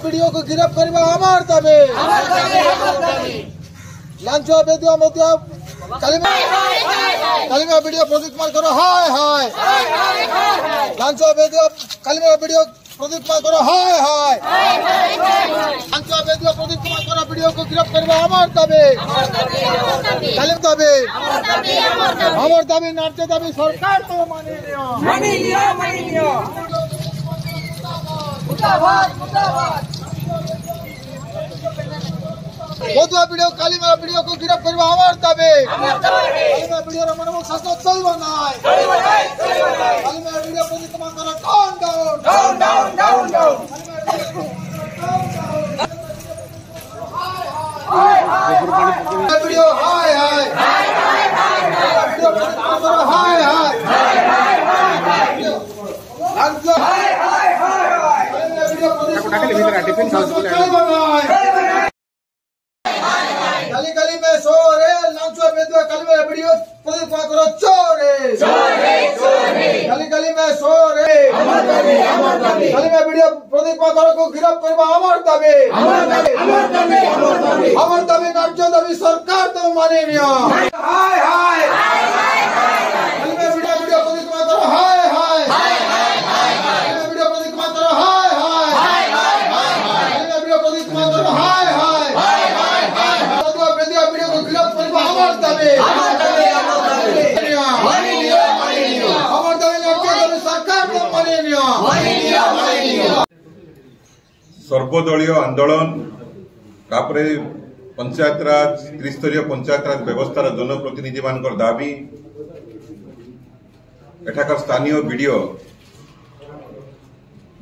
video को गिरफ्त करवा हमार दाबी लांच बेदुआ मधुआ कालीमा वीडियो प्रदीप कुमार करो हाय हाय लांच बेदुआ कालीमा वीडियो प्रदीप कुमार करो हाय हाय लांच बेदुआ प्रदीप कुमार करो वीडियो को गिरफ्त करवा हमार दाबी कालीम दाबी हमार दाबी नाट्य दाबी सरकार तो मानी लियो मधुआ वीडियो कालीमा वीडियो को गिरफ्त करवा हमार दाबी कालीमा वीडियो मानव शासन चलबा नाय कालीमा वीडियो प्रदीप कुमार करो डाउन वीडियो हाय हाय वीडियो प्रदीप कुमार करो हाय हाय गली गली में शोर है लांचुआ बेदुआ कालीमा वीडियो प्रदीप कुमार करो चोर है गली गली में शोर है कालीमा वीडियो प्रदीप कुमार करो को गिरफ्त करवा हमार दाबी नाट्य दाबी सरकार तो माने नियो हाय हाय कालीमा वीडियो प्रदीप कुमार करो हाय हाय कालीमा वीडियो प्रदीप कुमार करो हाय हाय कालीमा वीडियो प्रदीप कुमार करो हाय हाय मधुआ बेदुआ वीडियो को गिरफ्त करवा हमार दाबी सर्वदलीय आंदोलन तापरे पंचायत राज त्रिस्तरीय पंचायत राज व्यवस्थार जनप्रतिनिधि मानकर दाबी एठाकार स्थानीय वीडियो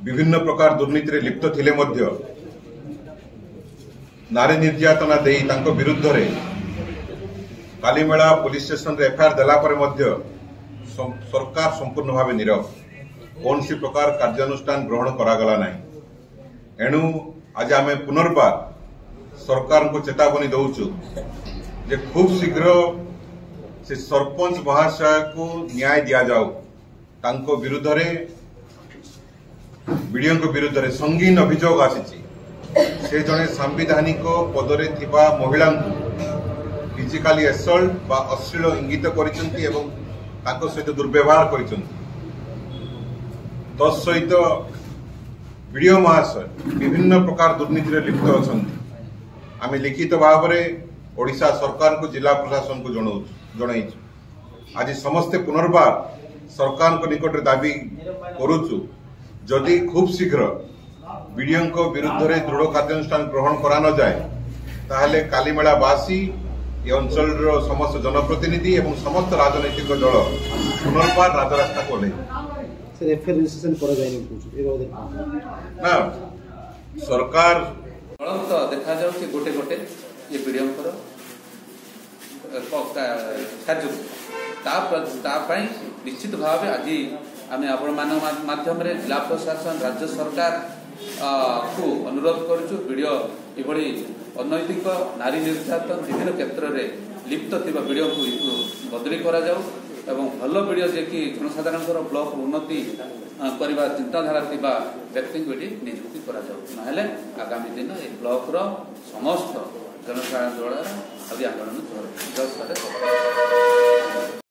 विभिन्न प्रकार दुर्नीति लिप्त थिले मध्य नारी निर्यातना देई तांको विरुद्ध रे कालीमेला पुलिस स्टेशन रे एफआईआर देला परे मध्य सरकार संपूर्ण भाव नीरव कौन सी प्रकार कार्यानुष्ठान ग्रहण करागला नहीं एणु आज आम पुनर्बार सरकार को चेतावनी दौचु जे खूब शीघ्र से सरपंच महाशय को न्याय दिया जाऊ तांको विरुद्ध रे वीडियो को विरुद्ध रे संगीन अभियोग आसी से जने सांविधानिक पदरे थिबा महिला फिजिकली एसल्ट बा अश्लील इंगित करिसंती एवं तांको सहित दुर्व्यवहार करिसंती तत्सहित वीडियो महाशय विभिन्न प्रकार दुर्नीति लिप्त अच्छा आम लिखित भाव में ओडिशा सरकार को जिला प्रशासन को जन आज समस्ते पुनर्बार सरकार को निकट दाबी करुचु जदि खूब शीघ्र वीडियो विरुद्ध रे दृढ़ कार्यानुष्ठान ग्रहण करा न जाए ताहले कालीमेलावासी ये अंचल समस्त जनप्रतिनिधि एवं समस्त राजनैतिक दल पुनर्बार राजरास्ता को ले ना सरकार तो देखा जाऊ कि गोटे गोटे ये वीडियो कार्य निश्चित भाव आज आम आपण माध्यम जिला प्रशासन राज्य सरकार को अनुरोध करूँ वीडियो ये अनैतिक नारी निर्यातन विभिन्न क्षेत्र में लिप्त थिबा वीडियो को बदली करा जाऊ एवं भल वीडियो जे कि जनसाधारण ब्लॉक उन्नति करने चिंताधारा थिबा व्यक्ति को नियुक्ति करा जाऊ नहेले आगामी दिन ये ब्लॉक रो समस्त जनसाधारण द्वारा आंदोलन